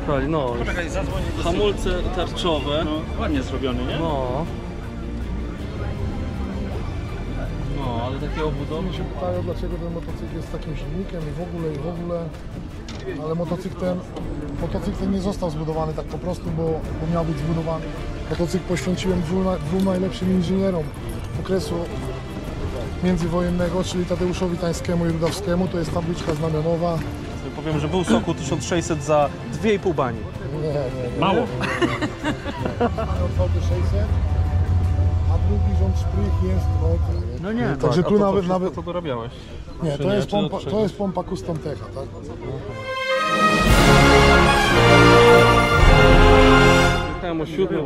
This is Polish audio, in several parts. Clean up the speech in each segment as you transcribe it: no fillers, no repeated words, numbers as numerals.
Przyjechali, no. Poczekaj, zadzwonię do Hamulce tarczowe. No, ładnie zrobiony, nie? No. No, ale takie obudowy. Mnie się pytają, dlaczego ten motocykl jest takim silnikiem i w ogóle. Ale motocykl ten nie został zbudowany tak po prostu, bo miał być zbudowany. Motocykl poświęciłem dwóm najlepszym inżynierom okresu międzywojennego, czyli Tadeuszowi Tańskiemu i Rudawskiemu. To jest tabliczka znamionowa. Powiem, że był Sokół 1600 za 2,5 bani. Nie. Mało. VT 600, a drugi rząd szprych jest od... No nie, Także Tak, tu a to nawet... to dorabiałeś? Nie, Czy to jest pompa Custom Techa, tak? Jechałem o 7,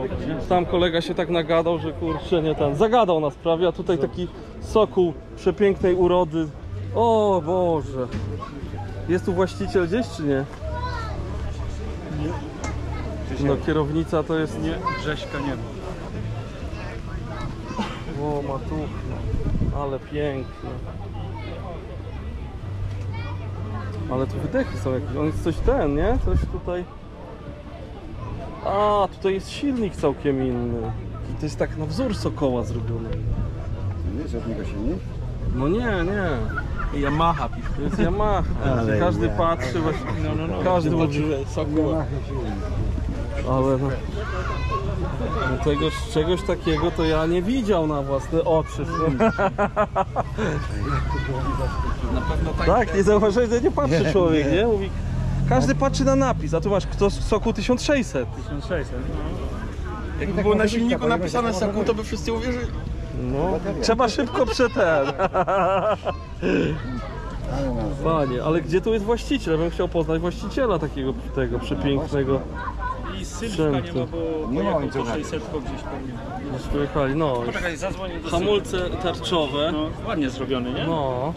tam kolega się tak nagadał, że kurczę nie ten, zagadał nas prawie, a tutaj taki Sokół przepięknej urody. O Boże. Jest tu właściciel gdzieś czy nie? No kierownica to jest... Nie, Grześka nie ma. O matucha, ale piękne. Ale tu wydechy są jakieś, on jest coś ten, nie? Coś tutaj... A, tutaj jest silnik całkiem inny. I to jest tak na wzór Sokoła zrobiony. Nie jest od niego silnik? No nie. Yamaha pisze. To jest Yamaha. Ale Każdy nie. patrzy właśnie. No. Każdy mówi, Yamaha silnik. ale no, czegoś takiego to ja nie widział na własne oczy. Na pewno Tak, nie zauważyłeś, że nie patrzy człowiek, nie? Mówi, każdy patrzy na napis, a tu masz kto Sokół 1600. 1600. Jakby było na silniku napisane Sokół, to by wszyscy uwierzyli. No, trzeba szybko Panie, ale gdzie tu jest właściciel? Ja bym chciał poznać właściciela tego przepięknego. I Sylwka nie ma, bo Nie ma pojechał ojca. po 600 gdzieś pewnie. Już pojechali, no. Poczekaj, zadzwonię do Hamulce tarczowe. No, ładnie zrobiony, nie? No.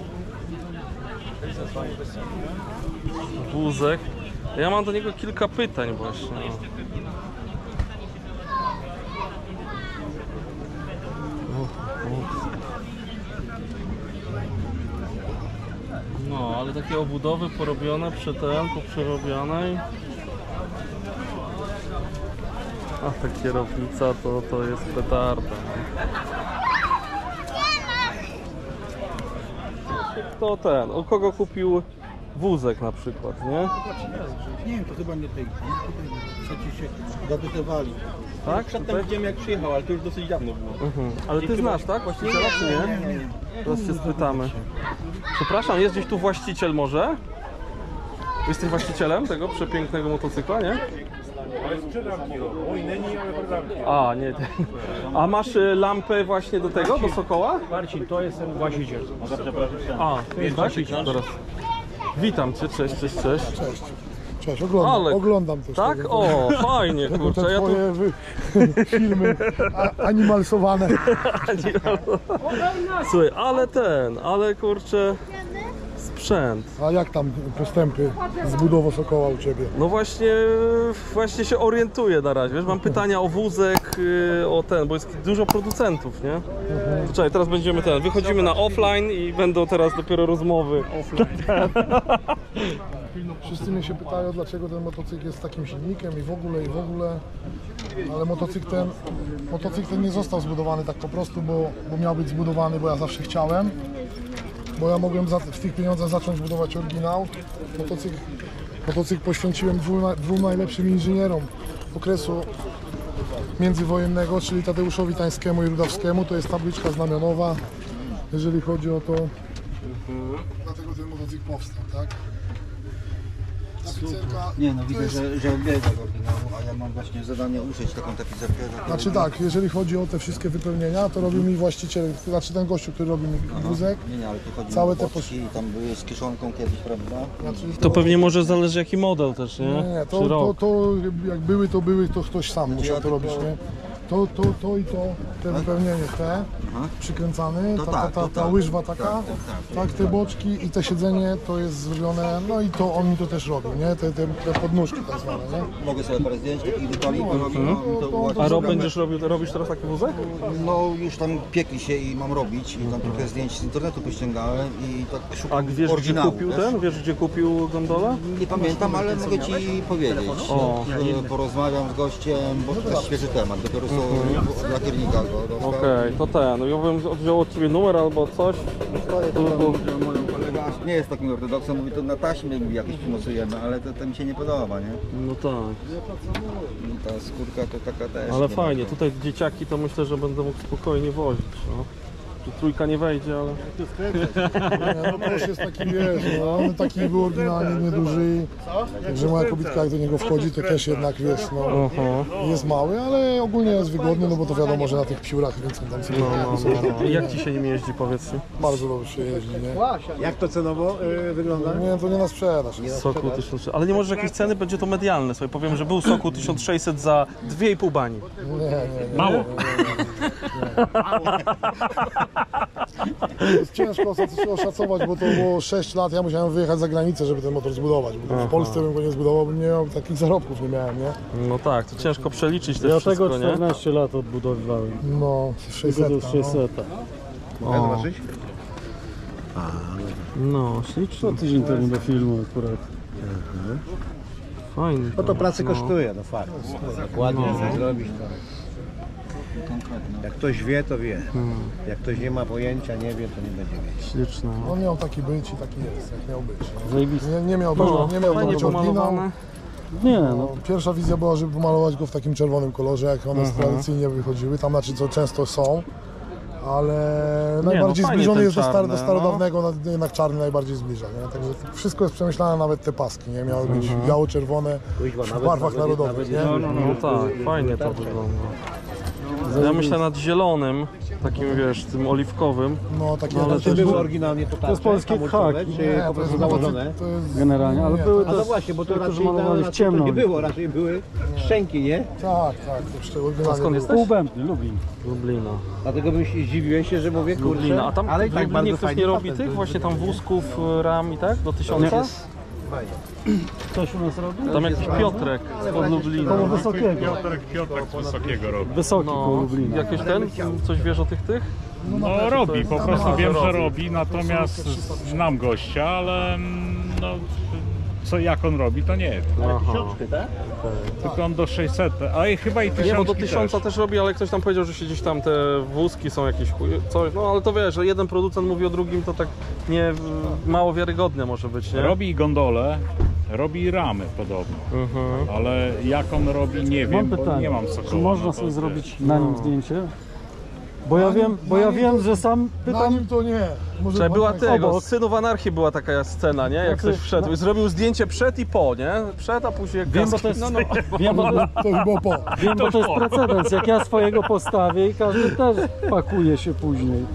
Wózek. Ja mam do niego kilka pytań właśnie. No, ale takie obudowy porobione, poprzerobione. A ta kierownica to jest petarda. To ten, u kogo kupił wózek na przykład, nie? Nie wiem, to chyba nie tej. Przecież się dopytywali. Tak? Przedtem Tutaj? widziałem jak przyjechał, ale to już dosyć dawno było. Ale ty znasz, tak? Właściciela czy nie? Teraz się spytamy. Przepraszam, jest gdzieś tu właściciel może? Jesteś właścicielem tego przepięknego motocykla, nie? A, nie. A masz lampę właśnie do tego, do Sokoła? Marcin, to jest ten właściciel. A, to jest właściciel teraz. Witam cię, cześć. Cześć, Ale- oglądam też. Tak? tego. O, fajnie, Te kurczę. Ja tu... twoje filmy animalsowane. Słuchaj, ale kurczę, sprzęt. A jak tam postępy z budową Sokoła u Ciebie? No właśnie się orientuję na razie, wiesz, mam pytania o wózek, o ten, bo jest dużo producentów, nie? Czekaj, teraz będziemy wychodzimy na offline i będą teraz dopiero rozmowy. Wszyscy mnie się pytają, dlaczego ten motocykl jest takim silnikiem i w ogóle. Ale motocykl ten nie został zbudowany tak po prostu, bo miał być zbudowany, bo ja zawsze chciałem. Bo ja mogłem w tych pieniądzach zacząć budować oryginał. Motocykl poświęciłem dwóm najlepszym inżynierom okresu międzywojennego, czyli Tadeuszowi Tańskiemu i Rudawskiemu. To jest tabliczka znamionowa, jeżeli chodzi o to. Dlatego ten motocykl powstał, tak? Tapicerka, Nie no, to widzę, jest, że odbiega do oryginału, a ja mam właśnie zadanie uszyć taką tapicerkę. Znaczy tak, jeżeli chodzi o te wszystkie wypełnienia, to robił mi właściciel, znaczy ten gościu, który robi mi wózek. Nie, ale tu chodzi Całe o te boczki i tam były z kieszonką kiedyś, prawda? Znaczy, To pewnie może zależy jaki model też, nie? Nie, Czy rok? to jak były, to ktoś sam musiał to robić, nie? to i to, te wypełnienie, te przykręcany, ta łyżwa taka, tak, te boczki i te siedzenie to jest zrobione, no i to on mi to też robił, nie? Te podnóżki tak zwane, nie? Mogę sobie parę zdjęć takich detali porobić. A robisz teraz taki wózek? No już tam piekli się i mam robić i tam trochę zdjęć z internetu pościągałem i tak A szukam wiesz, gdzie oryginału. kupił ten? Wiesz, gdzie kupił gondolę? Nie pamiętam, ale mogę Ci powiedzieć. O. Porozmawiam z gościem, bo to jest świeży temat, dopiero co od lakiernika go dostał. Okej, to ten. Ja bym wziął od ciebie numer albo coś. Moją kolega nie jest takim ortodoksem, mówi to na taśmie jakieś przymocujemy, ale to mi się nie podoba, nie? No tak. Ta skórka to taka też. Ale nie fajnie, ma. tutaj dzieciaki to myślę, że będę mógł spokojnie wozić. No. Tu trójka nie wejdzie, ale... Nie, no Kosz jest taki, wiesz, no, on taki był oryginalnie nieduży, także moja kobitka jak do niego wchodzi, to też jednak, wiesz, no, jest mały, ale ogólnie jest wygodny, no bo to wiadomo, że na tych piórach więcej tam sobie I jak ci się nim jeździ, powiedz mi? bardzo dobrze się jeździ, nie? Jak to cenowo wygląda? Nie, to nie na sprzedaż. Soku 1600, ale nie możesz jakiejś ceny, będzie to medialne. Sobie powiem, że był Soku 1600 za 2,5 bani. Nie. Mało. To jest ciężko oszacować, bo to było 6 lat, ja musiałem wyjechać za granicę, żeby ten motor zbudować, bo w Polsce bym go nie zbudował, bym nie miał takich zarobków, nie miałem, nie? No tak, to ciężko przeliczyć też Ja wszystko, tego nie? 14 lat odbudowywałem. No, Tylko 600, do 600. O. No, ślicznie. No tydzień temu do filmu akurat. Fajny. No to pracy kosztuje, no fakt. Dokładnie jak zrobić to. Jak ktoś wie, to wie. Jak ktoś nie ma pojęcia, nie wie, to nie będzie wiedzieć. Śliczne. On miał taki być i taki jest, jak miał być. Zajebisty. Nie miał No, nie miał fajnie być oryginał. pomalowane. Nie, no. Pierwsza wizja była, żeby pomalować go w takim czerwonym kolorze, jak one tradycyjnie wychodziły, tam znaczy co często są. Ale najbardziej fajnie zbliżony ten jest czarny, do starodawnego, jednak czarny najbardziej zbliża. Nie? Także wszystko jest przemyślane, nawet te paski, nie? Miały być biało-czerwone w barwach narodowych. Nie? No tak, fajnie to wygląda. Ja myślę nad zielonym, takim wiesz, tym oliwkowym. No, takie ale ale też Były oryginalnie to jest polskie hamulcowe, haki. czy po prostu założone? to jest Generalnie, ale były A to też właśnie, bo to niektórzy raczej, malowali w raczej to ciemno. nie było, raczej były szczęki, nie? Tak, to jeszcze oryginalnie skąd było. jesteś? Półbębny, Lublin. Lublina. Dlatego bym się zdziwiłem się, że mówię, kurczę, Lublina. A tam ale i w tak Lublinie bardzo ktoś fajny nie robi patent tych był. właśnie tam wózków, ram i tak? Do 1000? Ktoś u nas robił? Tam jakiś Piotrek od Lublina. Koło Wysokiego. Piotrek Wysokiego robi. Wysoki koło No, Lublina. jakieś ten? Coś wiesz o tych? No robi, po prostu wiem, że robi, natomiast znam gościa, ale no, co jak on robi, to nie wiem. Tylko on do 600, a i chyba i 1000 Nie, bo do 1000 też robi, ale ktoś tam powiedział, że się gdzieś tam te wózki są jakieś coś, no ale to wiesz, że jeden producent mówi o drugim, to tak nie mało wiarygodne może być, nie? Robi gondole, robi ramy podobno, ale jak on robi, nie wiem, Mam bo pytanie, nie mam czy sokoła. można no to sobie wiesz. zrobić na nim zdjęcie? Bo ja na wiem, nim że sam Na pytam, nim to nie. Może Czy była tego, obok. z Synów Anarchii była taka scena, nie? Jak ktoś wszedł i zrobił zdjęcie przed i po, nie? Przed, a później jak wiem, bo to jest, wiem, bo To już było po. wiem, bo to jest precedens. Jak ja swojego postawię i każdy też pakuje się później.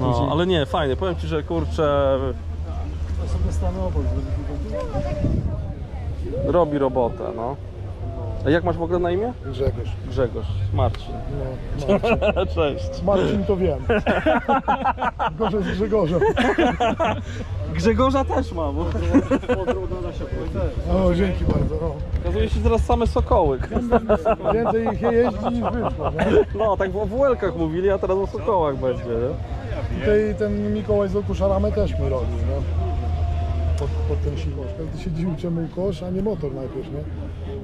No, ale nie, fajnie, powiem ci, że kurczę, Ja sobie stanę obok, robi robotę, no. A jak masz w ogóle na imię? Grzegorz. Grzegorz, Marcin. No, Marcin. Cześć. Marcin to wiem. Gorzej z Grzegorzem. Grzegorza też mam. O, dzięki bardzo. No. Okazuje się teraz same sokoły. Więcej ich jeździ niż wyszło. Nie? No, tak w WL-kach mówili, a teraz o sokołach będzie, nie? Tutaj ten Mikołaj z Szaramę też mi robił, nie? Pod ten silnik. Każdy się dziwił, czemu kosz, a nie motor najpierw, nie?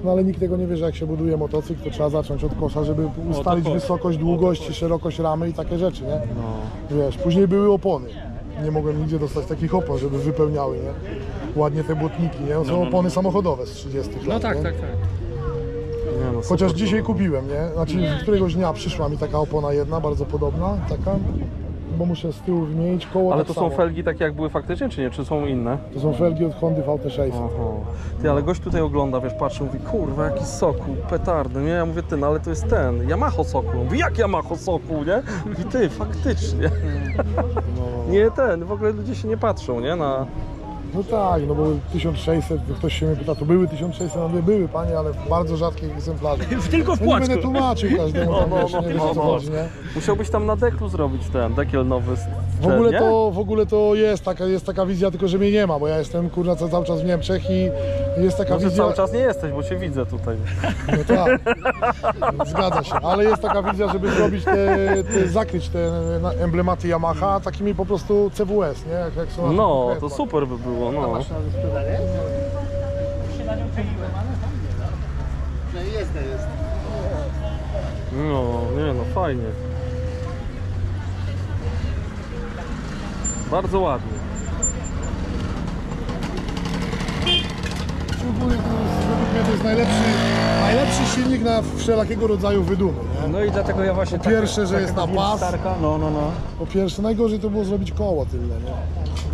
No ale nikt tego nie wie, że jak się buduje motocykl, to trzeba zacząć od kosza, żeby ustalić wysokość, długość, szerokość ramy i takie rzeczy, nie? Wiesz, później były opony. Nie mogłem nigdzie dostać takich opon, żeby wypełniały, nie? Ładnie te błotniki, nie? Są opony samochodowe z 30 lat, No tak, nie? tak, tak. Nie, no, Chociaż super. dzisiaj kupiłem, nie? Znaczy któregoś dnia przyszła mi taka opona jedna, bardzo podobna, taka, bo muszę z tyłu wymienić koło. Ale tak to są samo. felgi takie jak były faktycznie, czy nie? Czy są inne? To są felgi od Hondy VT600. Aha. Ty, ale gość tutaj ogląda, wiesz, patrzy, mówi, kurwa, jaki Sokół, petardy, nie? Ja mówię, ty, no ale to jest ten, Yamaha Sokół. Mówi, jak Yamaha Sokół, nie? I ty, faktycznie. Nie ten, w ogóle ludzie się nie patrzą, nie? No tak, no bo 1600, ktoś się mnie pyta, to były 1600, no nie były panie, ale w bardzo rzadkich egzemplarzach. Tylko w No nie płacku. będę tłumaczył każdemu, tam wiesz, nie wiesz o co chodzi, nie? Musiałbyś tam na deklu zrobić ten dekiel nowy. W ogóle to jest taka wizja, tylko że mnie nie ma, bo ja jestem kurna cały czas w Niemczech i jest taka Może wizja... cały czas nie jesteś, bo cię widzę tutaj. No tak, zgadza się, ale jest taka wizja, żeby zrobić zakryć te emblematy Yamaha takimi po prostu CWS, nie? Jak są No, konkretne. to super by było, no. No, nie no, fajnie. Bardzo ładnie. Ogólnie według mnie to jest najlepszy silnik na wszelakiego rodzaju wydumy, nie? No i dlatego ja właśnie Po pierwsze, że jest na pas. No. Po pierwsze, najgorzej to było zrobić koło tylne, nie?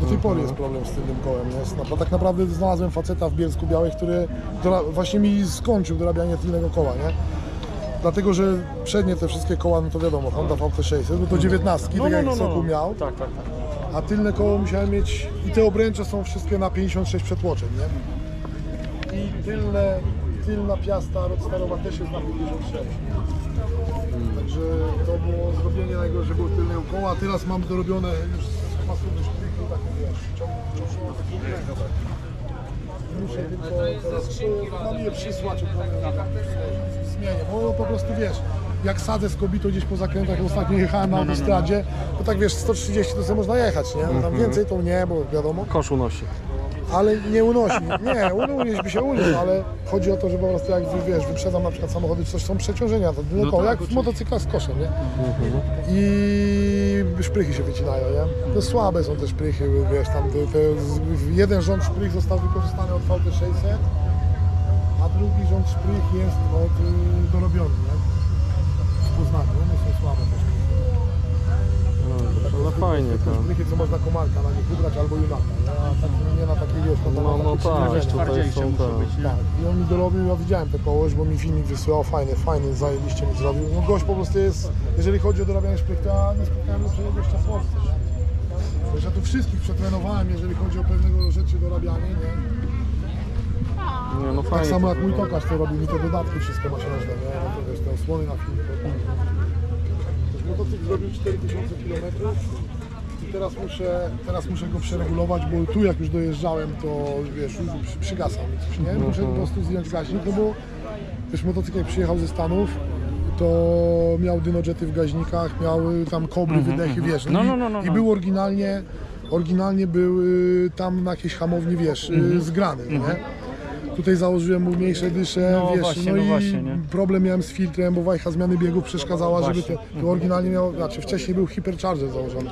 Do tej pory jest problem z tylnym kołem, nie? Bo tak naprawdę znalazłem faceta w Bielsku Białej, który właśnie mi skończył dorabianie tylnego koła, nie? Dlatego, że przednie te wszystkie koła, no to wiadomo, Honda VT600, bo to 19, tak jak Sokół miał. Tak. A tylne koło musiałem mieć i te obręcze są wszystkie na 56 przetłoczeń, nie? I tylna piasta roadsterowa też jest na 56. Także to było zrobienie najgorsze, było tylnego koła, a teraz mam dorobione już masywne szprychy, takie wiesz, ciągle. Muszę tylko teraz mam je przysłać, zmienię, bo po prostu wiesz, jak sadzę z kobitą gdzieś po zakrętach, ostatnio jechałem na autostradzie, to tak wiesz, 130 to sobie można jechać, nie? Tam więcej to nie, bo wiadomo. Kosz unosi. Ale nie unosi, nie, unieść by się uniósł, ale chodzi o to, że po prostu jak wiesz, wyprzedam na przykład samochody, coś są przeciążenia, to tylko jak w motocyklach z koszem, nie? I szprychy się wycinają, nie? To słabe są te szprychy, wiesz, tam jeden rząd szprych został wykorzystany od VT600, a drugi rząd szprych jest dorobiony, nie? W Poznaniu, one są słabe te szprychy. No fajnie To to. szprychy, co można komarka na nich ubrać albo junaka, nie? A tak, nie na takie wiesz, No tak, tutaj są te. Tak, i on mi dorobił, ja widziałem te koło, bo mi filmik wysyłał, fajny, zajebiście mi zrobił. No gość po prostu jest, jeżeli chodzi o dorabianie szprych, to ja nie spotkałem lepszego gościa w Polsce. Wiesz, ja tu wszystkich przetrenowałem, jeżeli chodzi o pewnego rzeczy dorabianie, nie? Nie, no Tak fajnie. samo jak mój tokarz, to robił mi te dodatki wszystkie maszyneczne, nie? No to wiesz, te osłony na film. Też motocykl zrobił 4000 km. I teraz muszę go przeregulować, bo tu jak już dojeżdżałem, to wiesz, już przygasa mi coś, nie? Muszę po prostu zdjąć gaźnik, no bo wiesz, motocykl jak przyjechał ze Stanów, to miał dynojety w gaźnikach, miał tam kobry, wydechy, wiesz. I był oryginalnie był tam na jakiejś hamowni, wiesz, zgrany, nie? Tutaj założyłem mu mniejsze dysze, wiesz, właśnie, nie? problem miałem z filtrem, bo wajcha zmiany biegów przeszkadzała, żeby to oryginalnie miał, znaczy wcześniej był Hypercharger założony.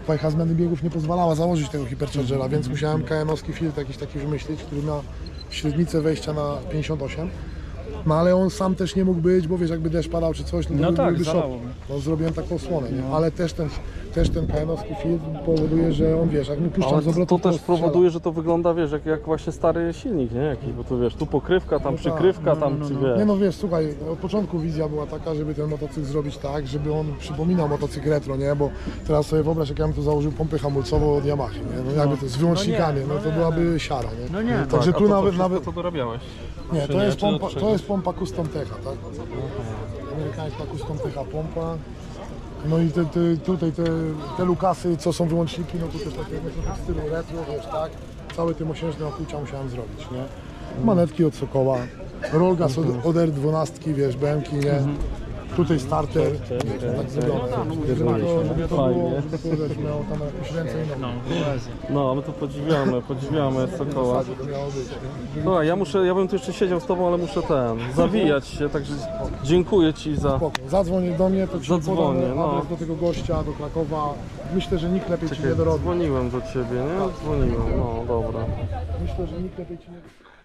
Wajcha zmiany biegów nie pozwalała założyć tego Hyperchargera, więc musiałem KN-owski filtr jakiś taki wymyślić, który ma średnicę wejścia na 58. No ale on sam też nie mógł być, bo wiesz, jakby deszcz padał czy coś, no to byłby szok. No zrobiłem taką osłonę, nie? Ale też ten KN-owski filtr powoduje, że on wiesz, jak mu puszczam Ale z obrotu, to też powoduje, że to wygląda, wiesz, jak właśnie stary silnik, nie? Jakiś, bo tu wiesz, tu pokrywka, tam przykrywka, tam czy wiesz. Nie no wiesz, słuchaj, od początku wizja była taka, żeby ten motocykl zrobić tak, żeby on przypominał motocykl retro, nie? Bo teraz sobie wyobraź, jak ja bym tu założył pompę hamulcową od Yamaha, nie? No jakby to z wyłącznikami, no to byłaby siara, nie? No nie, Także Tak, tu a to nawet to dorabiałeś. nie, czy to nie? jest Czy od pompa, czegoś? to jest pompa Custom Techa, tak? Amerykańska Custom Techa pompa. No i tutaj te lukasy, co są wyłączniki, no to też takie w stylu retro, wiesz, tak? Całe te mosiężne okucia musiałem zrobić, nie? Manetki od Sokoła, Rolgas od R12, wiesz, BM-ki, nie? Tutaj starter, tak zrobione. Żeby to było, żeby to wiesz, miało tam jakieś ręce i nogi. No, my tu podziwiamy Sokoła. To miało być. Słuchaj, ja bym tu jeszcze siedział z tobą, ale muszę zawijać się, także dziękuję ci za... Spoko. Zadzwoń do mnie, to ci Zadzwonię, podam no. adres do tego gościa, do Krakowa. Myślę, że nikt lepiej ci Czekaj, nie dorobi. dzwoniłem do ciebie, nie? Dzwoniłem, no dobra. Myślę, że nikt lepiej ci nie...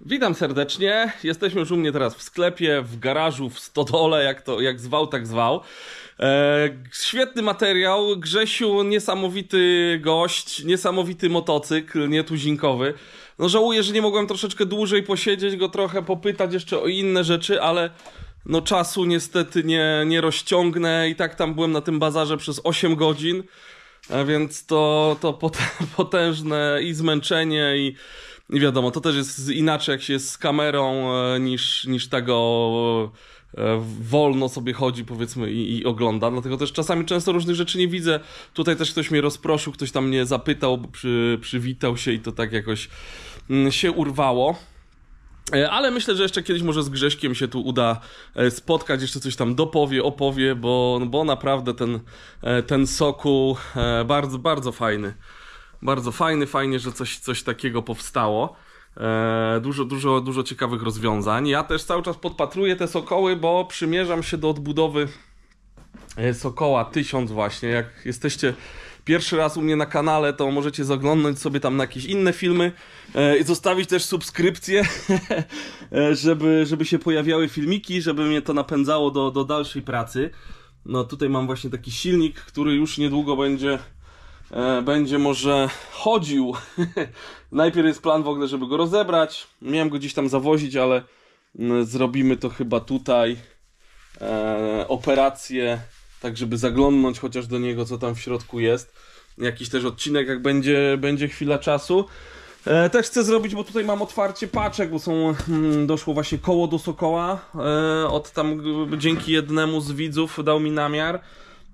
Witam serdecznie. Jesteśmy już u mnie teraz w sklepie, w garażu, w stodole, jak zwał, tak zwał. Świetny materiał. Grzesiu, niesamowity gość, niesamowity motocykl, nietuzinkowy. No żałuję, że nie mogłem troszeczkę dłużej posiedzieć go, trochę popytać jeszcze o inne rzeczy, ale no czasu niestety nie rozciągnę i tak tam byłem na tym bazarze przez 8 godzin. Więc to potężne i zmęczenie i wiadomo, to też jest inaczej jak się jest z kamerą niż tego wolno sobie chodzi, powiedzmy, i ogląda. Dlatego też czasami często różnych rzeczy nie widzę. Tutaj też ktoś mnie rozproszył, ktoś tam mnie zapytał, przywitał się i to tak jakoś się urwało. Ale myślę, że jeszcze kiedyś może z Grześkiem się tu uda spotkać, jeszcze coś tam opowie, bo naprawdę ten Sokół bardzo, bardzo fajny. Bardzo fajnie, że coś takiego powstało. Dużo ciekawych rozwiązań. Ja też cały czas podpatruję te Sokoły, bo przymierzam się do odbudowy Sokoła 1000 właśnie. Jak jesteście pierwszy raz u mnie na kanale, to możecie zaglądnąć sobie tam na jakieś inne filmy i zostawić też subskrypcję, żeby się pojawiały filmiki, żeby mnie to napędzało do dalszej pracy. No tutaj mam właśnie taki silnik, który już niedługo będzie może chodził. Najpierw jest plan w ogóle, żeby go rozebrać. Miałem go gdzieś tam zawozić, ale zrobimy to chyba tutaj. Operację, tak żeby zaglądnąć chociaż do niego, co tam w środku jest. Jakiś też odcinek, jak będzie chwila czasu. Też chcę zrobić, bo tutaj mam otwarcie paczek, bo doszło właśnie koło do Sokoła. Dzięki jednemu z widzów dał mi namiar.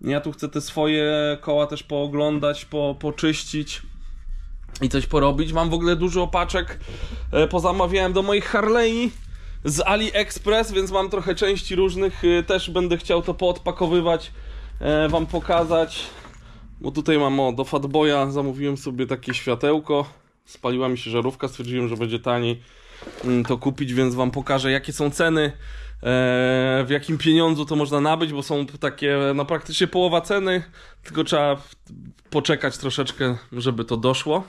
Ja tu chcę te swoje koła też pooglądać, poczyścić i coś porobić. Mam w ogóle dużo opaczek, pozamawiałem do moich Harley z AliExpress, więc mam trochę części różnych. Też będę chciał to poodpakowywać, wam pokazać. Bo tutaj mam, do Fatboya zamówiłem sobie takie światełko. Spaliła mi się żarówka, stwierdziłem, że będzie taniej to kupić, więc wam pokażę, jakie są ceny, w jakim pieniądzu to można nabyć, bo są takie, no praktycznie połowa ceny, tylko trzeba poczekać troszeczkę, żeby to doszło.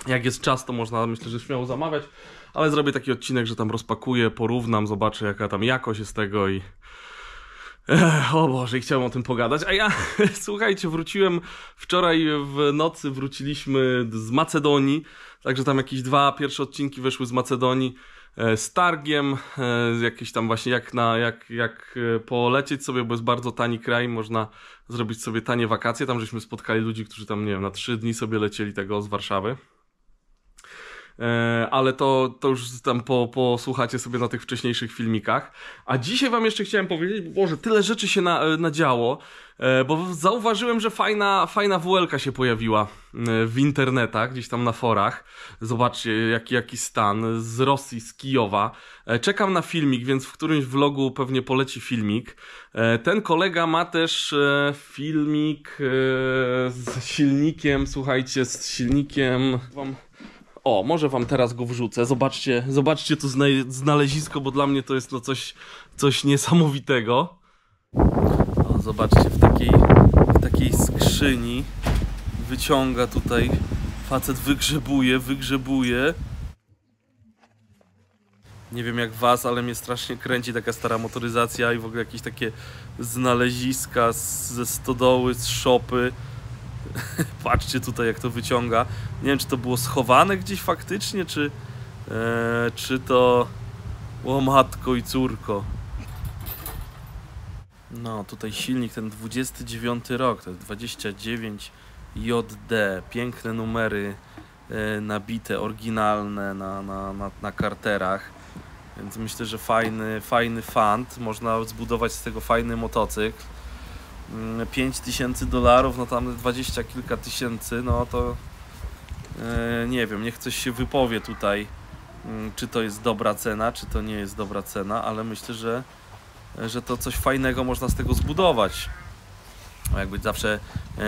Jak jest czas, to można, myślę, że śmiało zamawiać, ale zrobię taki odcinek, że tam rozpakuję, porównam, zobaczę, jaka tam jakość jest tego i... O Boże, i chciałem o tym pogadać. A ja, słuchajcie, wróciłem wczoraj w nocy, wróciliśmy z Macedonii, także tam jakieś 2 pierwsze odcinki weszły z Macedonii z targiem, jakieś tam właśnie jak polecieć sobie, bo jest bardzo tani kraj, można zrobić sobie tanie wakacje. Tam żeśmy spotkali ludzi, którzy tam, nie wiem, na 3 dni sobie lecieli tego z Warszawy. Ale to już tam posłuchacie sobie na tych wcześniejszych filmikach. A dzisiaj wam jeszcze chciałem powiedzieć, Boże, tyle rzeczy się nadziało, bo zauważyłem, że fajna WL-ka się pojawiła w internetach, gdzieś tam na forach. Zobaczcie, jaki stan, z Rosji, z Kijowa. Czekam na filmik, więc w którymś vlogu pewnie poleci filmik. Ten kolega ma też filmik z silnikiem, słuchajcie, z silnikiem... O, może wam teraz go wrzucę. Zobaczcie to znalezisko, bo dla mnie to jest no coś niesamowitego. O, zobaczcie, w takiej skrzyni wyciąga tutaj, facet wygrzebuje. Nie wiem jak was, ale mnie strasznie kręci taka stara motoryzacja i w ogóle jakieś takie znaleziska ze stodoły, z szopy. Patrzcie tutaj, jak to wyciąga. Nie wiem, czy to było schowane gdzieś faktycznie, czy to... O matko i córko. No, tutaj silnik, ten 29 rok, to jest 29 JD. Piękne numery nabite, oryginalne na karterach. Więc myślę, że fajny fant. Można zbudować z tego fajny motocykl. $5000, no tam 20 kilka tysięcy, no to nie wiem, niech ktoś się wypowie tutaj, czy to jest dobra cena, czy to nie jest dobra cena, ale myślę, że to coś fajnego można z tego zbudować. Jakby zawsze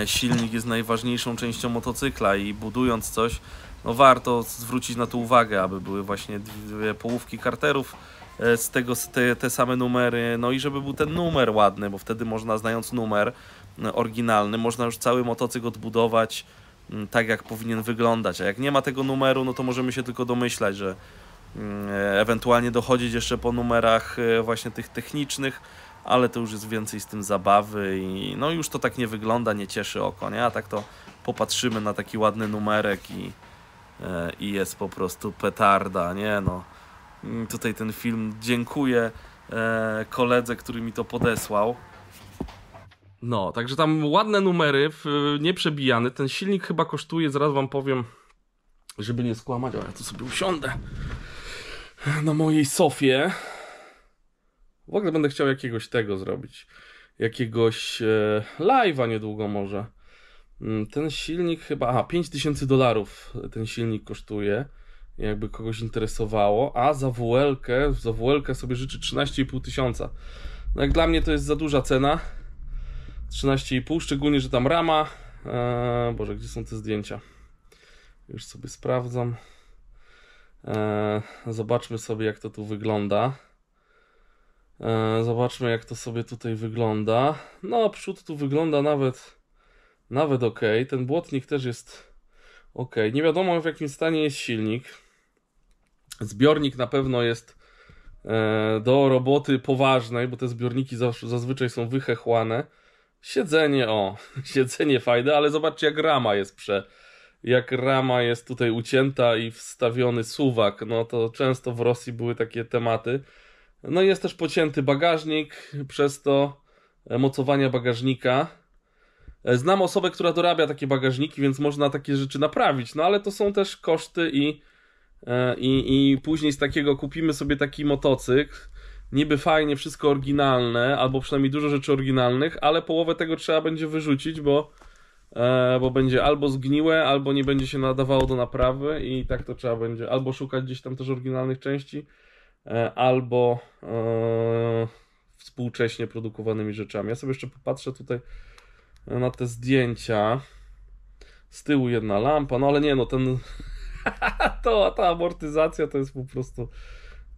silnik jest najważniejszą częścią motocykla i budując coś, no warto zwrócić na to uwagę, aby były właśnie 2 połówki karterów, z tego te same numery, no i żeby był ten numer ładny, bo wtedy można, znając numer oryginalny, można już cały motocykl odbudować tak, jak powinien wyglądać, a jak nie ma tego numeru, no to możemy się tylko domyślać, że ewentualnie dochodzić jeszcze po numerach właśnie tych technicznych, ale to już jest więcej z tym zabawy i no już to tak nie wygląda, nie cieszy oko, nie? A tak to popatrzymy na taki ładny numerek i jest po prostu petarda, nie no. Tutaj ten film, dziękuję koledze, który mi to podesłał. No, także tam ładne numery, nieprzebijane. Ten silnik chyba kosztuje, zaraz wam powiem, żeby nie skłamać, ale ja tu sobie usiądę na mojej sofie. W ogóle będę chciał jakiegoś tego zrobić. Jakiegoś live'a niedługo może. Ten silnik chyba, $5000 ten silnik kosztuje. Jakby kogoś interesowało. A za WL-kę sobie życzy 13,5 tysiąca. No jak dla mnie to jest za duża cena. 13,5, szczególnie, że tam rama. Boże, gdzie są te zdjęcia? Już sobie sprawdzam. Zobaczmy sobie, jak to tu wygląda. Zobaczmy, jak to sobie tutaj wygląda. No, przód tu wygląda nawet ok. Ten błotnik też jest ok. Nie wiadomo, w jakim stanie jest silnik. Zbiornik na pewno jest do roboty poważnej, bo te zbiorniki zazwyczaj są wychechłane. Siedzenie fajne, ale zobaczcie, jak rama jest tutaj ucięta i wstawiony suwak. No to często w Rosji były takie tematy. No i jest też pocięty bagażnik, przez to mocowania bagażnika. Znam osobę, która dorabia takie bagażniki, więc można takie rzeczy naprawić, no ale to są też koszty i później z takiego kupimy sobie taki motocykl. Niby fajnie, wszystko oryginalne, albo przynajmniej dużo rzeczy oryginalnych, ale połowę tego trzeba będzie wyrzucić, bo będzie albo zgniłe, albo nie będzie się nadawało do naprawy i tak to trzeba będzie albo szukać gdzieś tam też oryginalnych części, albo współcześnie produkowanymi rzeczami. Ja sobie jeszcze popatrzę tutaj na te zdjęcia. Z tyłu jedna lampa, no ale nie, no ten ta amortyzacja to jest po prostu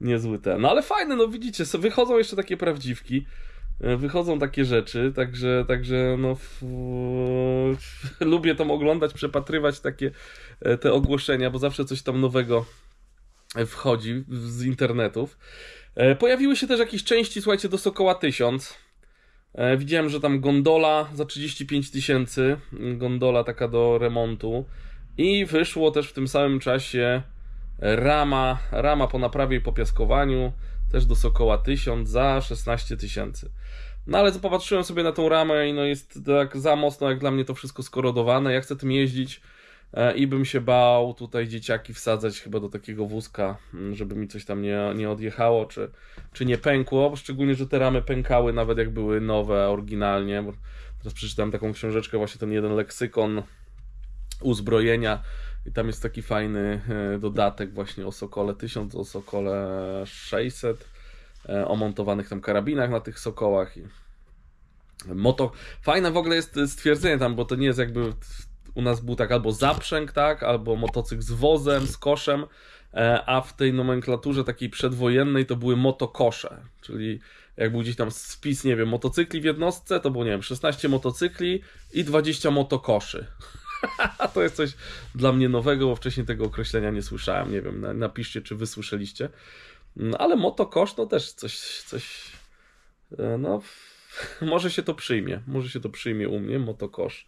niezły ten. No ale fajne, no widzicie, wychodzą jeszcze takie prawdziwki. Wychodzą takie rzeczy, także no lubię tam oglądać, przepatrywać te ogłoszenia, bo zawsze coś tam nowego wchodzi z internetów. Pojawiły się też jakieś części, słuchajcie, do Sokoła 1000. Widziałem, że tam gondola za 35 tysięcy, gondola taka do remontu i wyszło też w tym samym czasie rama po naprawie i popiaskowaniu, też do Sokoła 1000 za 16 tysięcy. No ale popatrzyłem sobie na tą ramę i no jest tak za mocno jak dla mnie to wszystko skorodowane. Ja chcę tym jeździć i bym się bał tutaj dzieciaki wsadzać chyba do takiego wózka, żeby mi coś tam nie odjechało, czy nie pękło, szczególnie, że te ramy pękały nawet jak były nowe, oryginalnie, bo teraz przeczytałem taką książeczkę, właśnie ten jeden leksykon uzbrojenia i tam jest taki fajny dodatek właśnie o Sokole 1000, o Sokole 600, o montowanych tam karabinach na tych Sokołach i fajne w ogóle jest stwierdzenie tam, bo to nie jest jakby u nas był tak albo zaprzęg, tak, albo motocykl z wozem, z koszem, a w tej nomenklaturze takiej przedwojennej to były motokosze, czyli jak był gdzieś tam spis, nie wiem, motocykli w jednostce, to było, nie wiem, 16 motocykli i 20 motokoszy. To jest coś dla mnie nowego, bo wcześniej tego określenia nie słyszałem, nie wiem, napiszcie, czy wy słyszeliście. No, ale motokosz, no też coś, no, może się to przyjmie u mnie, motokosz.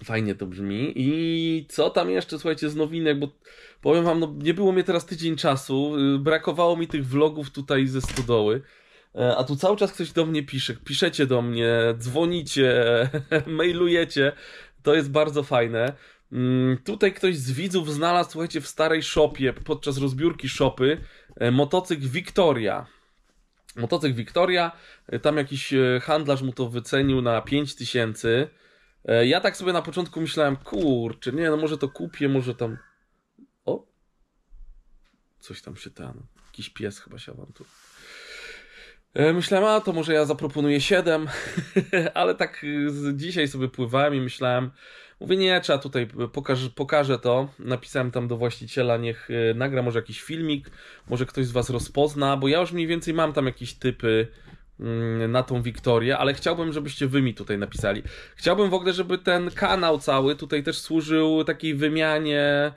Fajnie to brzmi. I co tam jeszcze, słuchajcie, z nowinek, bo powiem wam, no nie było mnie teraz tydzień czasu, brakowało mi tych vlogów tutaj ze stodoły, a tu cały czas ktoś do mnie piszecie do mnie, dzwonicie, mailujecie, to jest bardzo fajne. Tutaj ktoś z widzów znalazł, słuchajcie, w starej shopie, podczas rozbiórki shopy, motocykl Victoria. Tam jakiś handlarz mu to wycenił na 5000. Ja tak sobie na początku myślałem, kurczę, nie, no może to kupię, może tam... O! Coś tam się jakiś pies chyba się awanturuje. Myślałem, to może ja zaproponuję 7, ale tak dzisiaj sobie pływałem i myślałem, mówię, nie, trzeba tutaj, pokażę to. Napisałem tam do właściciela, niech nagra może jakiś filmik, może ktoś z was rozpozna, bo ja już mniej więcej mam tam jakieś typy na tą Wiktorię, ale chciałbym, żebyście wy mi tutaj napisali. Chciałbym w ogóle, żeby ten kanał cały tutaj też służył takiej wymianie,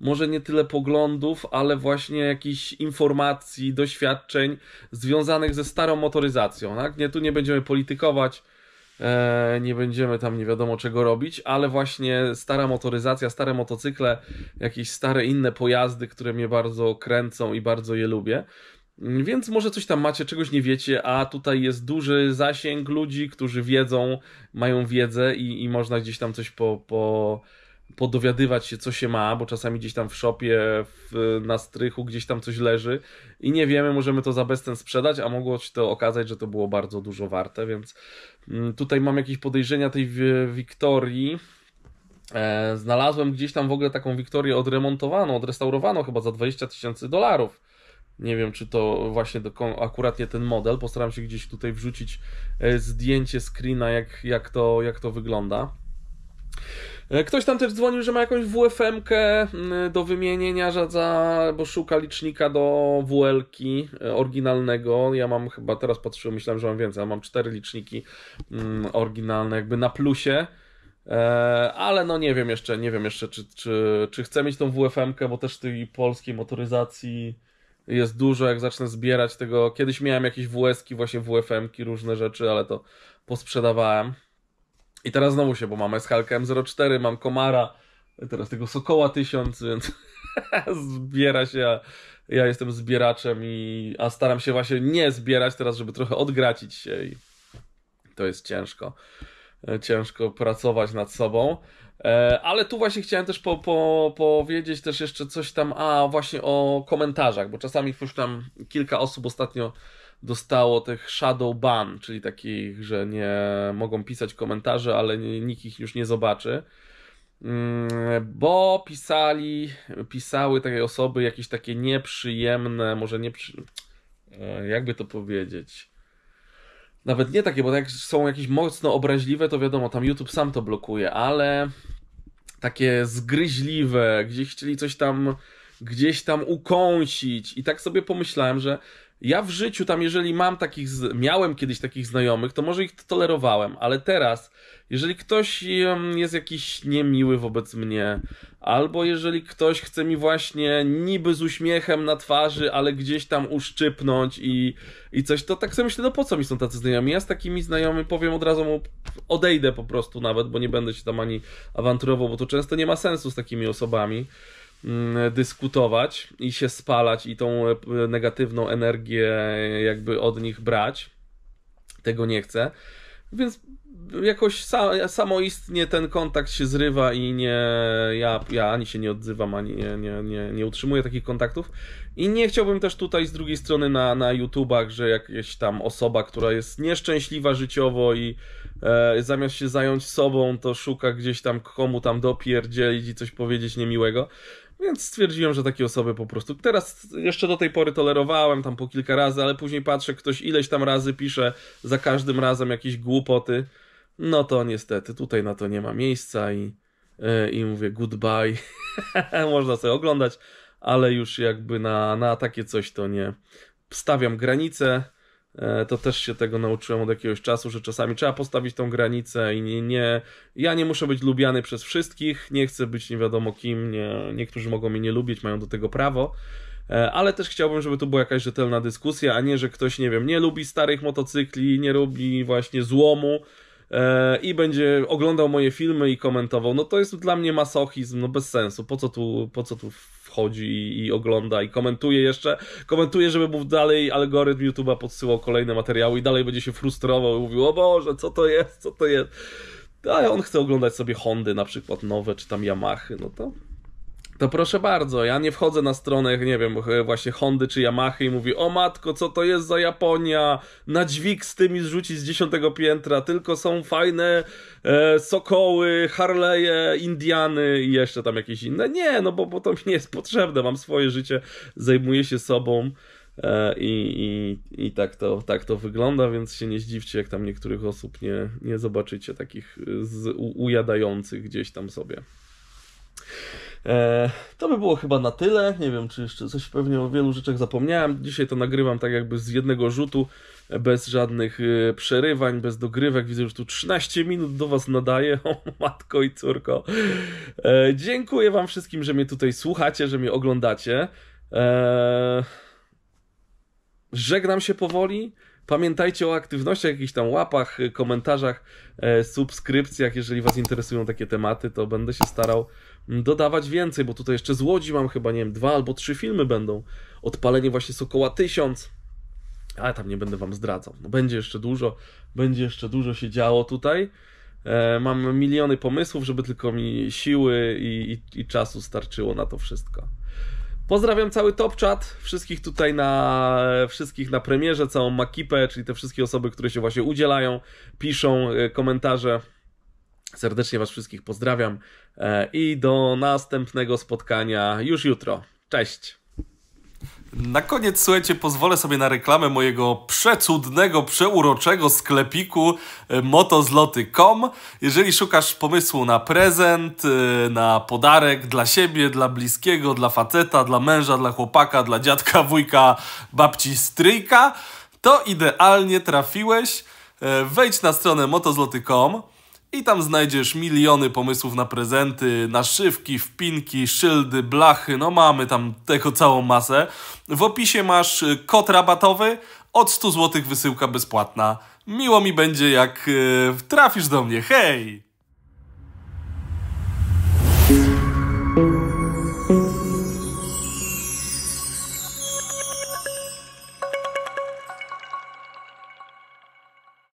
może nie tyle poglądów, ale właśnie jakichś informacji, doświadczeń związanych ze starą motoryzacją. Tak? Tu nie będziemy politykować, nie będziemy tam nie wiadomo czego robić, ale właśnie stara motoryzacja, stare motocykle, jakieś stare inne pojazdy, które mnie bardzo kręcą i bardzo je lubię. Więc może coś tam macie, czegoś nie wiecie, a tutaj jest duży zasięg ludzi, którzy wiedzą, mają wiedzę i można gdzieś tam coś podowiadywać się, co się ma, bo czasami gdzieś tam w shopie, na strychu gdzieś tam coś leży i nie wiemy, możemy to za bezcen sprzedać, a mogło się to okazać, że to było bardzo dużo warte, więc tutaj mam jakieś podejrzenia tej Wiktorii. Znalazłem gdzieś tam w ogóle taką Wiktorię odremontowaną, odrestaurowaną chyba za $20,000. Nie wiem, czy to właśnie akurat nie ten model. Postaram się gdzieś tutaj wrzucić zdjęcie screena, jak to wygląda. Ktoś tam też dzwonił, że ma jakąś WFM-kę do wymienienia, bo szuka licznika do WL-ki oryginalnego. Ja mam chyba, teraz patrzyłem, myślałem, że mam więcej, ale mam 4 liczniki oryginalne jakby na plusie. Ale no nie wiem jeszcze, czy chcę mieć tą WFM-kę, bo też tej polskiej motoryzacji jest dużo, jak zacznę zbierać tego. Kiedyś miałem jakieś WS-ki, właśnie WFM-ki, różne rzeczy, ale to posprzedawałem. I teraz znowu bo mam SHLK M04, mam Komara, teraz tego Sokoła 1000, więc zbiera się. Ja jestem zbieraczem, a staram się właśnie nie zbierać teraz, żeby trochę odgracić się i to jest ciężko pracować nad sobą. Ale tu właśnie chciałem też powiedzieć też jeszcze coś tam, właśnie o komentarzach, bo czasami już tam kilka osób ostatnio dostało tych shadow ban, czyli takich, że nie mogą pisać komentarzy, ale nikt ich już nie zobaczy, bo pisały takie osoby jakieś takie nieprzyjemne, może jakby to powiedzieć, nawet nie takie, bo jak są jakieś mocno obraźliwe, to wiadomo, tam YouTube sam to blokuje, ale takie zgryźliwe, gdzieś chcieli coś tam gdzieś tam ukąsić i tak sobie pomyślałem, że ja w życiu tam, jeżeli miałem kiedyś takich znajomych, to może ich tolerowałem, ale teraz, jeżeli ktoś jest jakiś niemiły wobec mnie, albo jeżeli ktoś chce mi właśnie niby z uśmiechem na twarzy, ale gdzieś tam uszczypnąć i coś, to tak sobie myślę, no po co mi są tacy znajomi? Ja z takimi znajomymi powiem od razu mu, odejdę po prostu nawet, bo nie będę się tam ani awanturował, bo to często nie ma sensu z takimi osobami dyskutować i się spalać i tą negatywną energię jakby od nich brać. Tego nie chcę. Więc jakoś samoistnie ten kontakt się zrywa i ja ani się nie odzywam, ani nie utrzymuję takich kontaktów. I nie chciałbym też tutaj z drugiej strony na YouTubach, że jakaś tam osoba, która jest nieszczęśliwa życiowo i zamiast się zająć sobą, to szuka gdzieś tam komu tam dopierdzielić i coś powiedzieć niemiłego. Więc stwierdziłem, że takie osoby po prostu... Teraz jeszcze do tej pory tolerowałem tam po kilka razy, ale później patrzę, ktoś ileś tam razy pisze za każdym razem jakieś głupoty. No to niestety tutaj na to nie ma miejsca i mówię goodbye. Można sobie oglądać, ale już jakby na takie coś to nie. Stawiam granicę. To też się tego nauczyłem od jakiegoś czasu, że czasami trzeba postawić tą granicę i ja nie muszę być lubiany przez wszystkich, nie chcę być nie wiadomo kim, niektórzy mogą mnie nie lubić, mają do tego prawo, ale też chciałbym, żeby to była jakaś rzetelna dyskusja, a nie, że ktoś, nie wiem, nie lubi starych motocykli, nie lubi właśnie złomu i będzie oglądał moje filmy i komentował. No to jest dla mnie masochizm, no bez sensu, po co tu wchodzi i ogląda i komentuje jeszcze. Komentuje, żeby mu dalej algorytm YouTube'a podsyłał kolejne materiały i dalej będzie się frustrował i mówił, o Boże, co to jest, co to jest. A on chce oglądać sobie Hondy na przykład nowe, czy tam Yamahy, no to proszę bardzo, ja nie wchodzę na stronę, nie wiem, właśnie Hondy czy Yamahy i mówię, o matko, co to jest za Japonia, na dźwig z tymi zrzucić z 10 piętra, tylko są fajne Sokoły, Harley'e, Indiany i jeszcze tam jakieś inne. Nie, no bo to mi nie jest potrzebne, mam swoje życie, zajmuję się sobą i tak to wygląda, więc się nie zdziwcie, jak tam niektórych osób nie zobaczycie takich ujadających gdzieś tam sobie. To by było chyba na tyle. Nie wiem, czy jeszcze coś, pewnie o wielu rzeczach zapomniałem. Dzisiaj to nagrywam tak jakby z jednego rzutu, bez żadnych przerywań, bez dogrywek. Widzę, że tu 13 minut do was nadaję. O matko i córko. Dziękuję wam wszystkim, że mnie tutaj słuchacie, że mnie oglądacie. Żegnam się powoli. Pamiętajcie o aktywnościach, jakichś tam łapach, komentarzach, subskrypcjach. Jeżeli was interesują takie tematy, to będę się starał dodawać więcej, bo tutaj jeszcze z Łodzi mam chyba, nie wiem, 2 albo 3 filmy będą. Odpalenie właśnie Sokoła 1000. Ale tam nie będę wam zdradzał. No będzie jeszcze dużo się działo tutaj. Mam miliony pomysłów, żeby tylko mi siły i czasu starczyło na to wszystko. Pozdrawiam cały Top Chat, wszystkich tutaj wszystkich na premierze, całą Makipę, czyli te wszystkie osoby, które się właśnie udzielają, piszą komentarze. Serdecznie was wszystkich pozdrawiam i do następnego spotkania już jutro. Cześć! Na koniec, słuchajcie, pozwolę sobie na reklamę mojego przecudnego, przeuroczego sklepiku motozloty.com. Jeżeli szukasz pomysłu na prezent, na podarek dla siebie, dla bliskiego, dla faceta, dla męża, dla chłopaka, dla dziadka, wujka, babci, stryjka, to idealnie trafiłeś. Wejdź na stronę motozloty.com i tam znajdziesz miliony pomysłów na prezenty, naszywki, wpinki, szyldy, blachy, no mamy tam tego całą masę. W opisie masz kod rabatowy, od 100 zł wysyłka bezpłatna. Miło mi będzie, jak trafisz do mnie, hej!